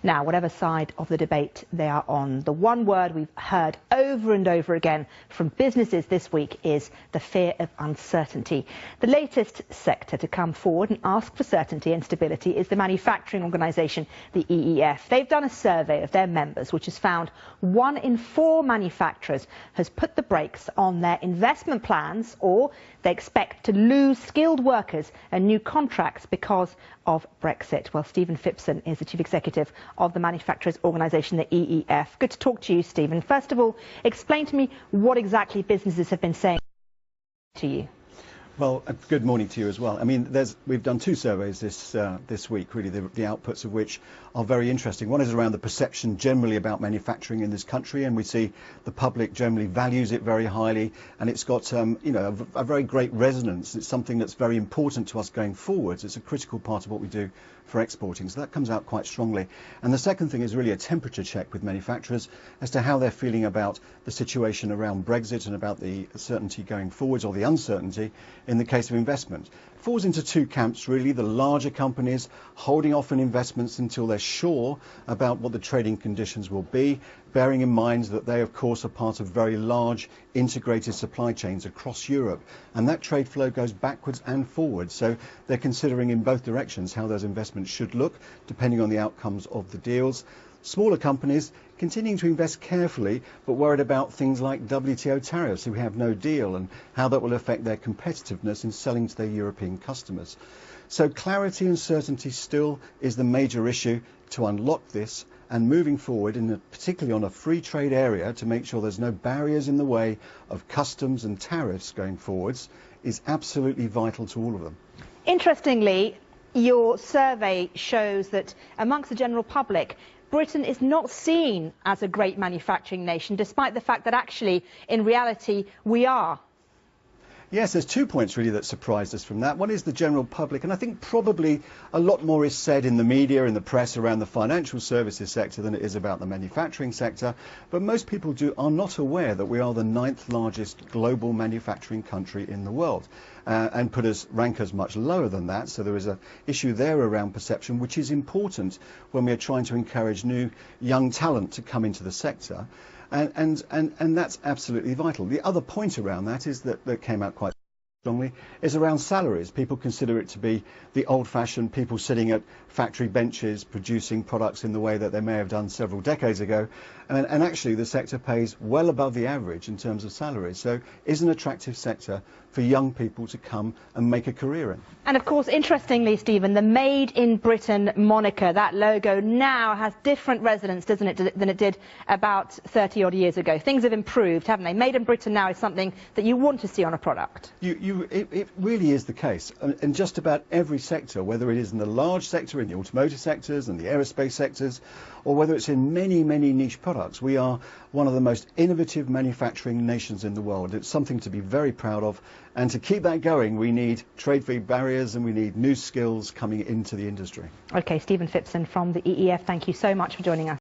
Now, whatever side of the debate they are on, the one word we've heard over and over again from businesses this week is the fear of uncertainty. The latest sector to come forward and ask for certainty and stability is the manufacturing organisation, the EEF. They've done a survey of their members, which has found 1 in 4 manufacturers has put the brakes on their investment plans, or they expect to lose skilled workers and new contracts because of Brexit. Well, Stephen Phipson is the chief executive of the manufacturers organisation, the EEF. Good to talk to you, Stephen. First of all, explain to me what exactly businesses have been saying to you. Well, good morning to you as well. I mean, we've done 2 surveys this week, really, the outputs of which are very interesting. One is around the perception generally about manufacturing in this country, and we see the public generally values it very highly, and it's got a very great resonance. It's something that's very important to us going forwards. It's a critical part of what we do for exporting, so that comes out quite strongly. And the second thing is really a temperature check with manufacturers as to how they're feeling about the situation around Brexit and about the certainty going forwards, or the uncertainty in the case of investment. It falls into 2 camps really: the larger companies holding off on investments until they're sure about what the trading conditions will be, bearing in mind that they of course are part of very large integrated supply chains across Europe, and that trade flow goes backwards and forwards, so they're considering in both directions how those investments should look depending on the outcomes of the deals. Smaller companies continuing to invest carefully, but worried about things like WTO tariffs if we have no deal, and how that will affect their competitiveness in selling to their European customers. So clarity and certainty still is the major issue to unlock this, and moving forward, particularly on a free trade area, to make sure there's no barriers in the way of customs and tariffs going forwards, is absolutely vital to all of them. Interestingly, your survey shows that amongst the general public, Britain is not seen as a great manufacturing nation, despite the fact that actually, in reality, we are. Yes, there's 2 points really that surprised us from that. One is the general public, and I think probably a lot more is said in the media, in the press, around the financial services sector than it is about the manufacturing sector. But most people are not aware that we are the 9th largest global manufacturing country in the world, and rank us much lower than that. So there is an issue there around perception, which is important when we are trying to encourage new young talent to come into the sector. And that's absolutely vital. The other point around that is that came out quite strongly is around salaries. People consider it to be the old-fashioned people sitting at factory benches producing products in the way that they may have done several decades ago, and actually the sector pays well above the average in terms of salaries, so is an attractive sector for young people to come and make a career in. And of course, interestingly, Stephen, the Made in Britain moniker, that logo now has different resonance, doesn't it, than it did about 30 odd years ago. Things have improved, haven't they? Made in Britain now is something that you want to see on a product. It really is the case, and just about every sector, whether it is in the large sector, in the automotive sectors and the aerospace sectors, or whether it's in many niche products, we are one of the most innovative manufacturing nations in the world. It's something to be very proud of, and to keep that going we need trade-free barriers and we need new skills coming into the industry. OK, Stephen Phipson from the EEF, thank you so much for joining us.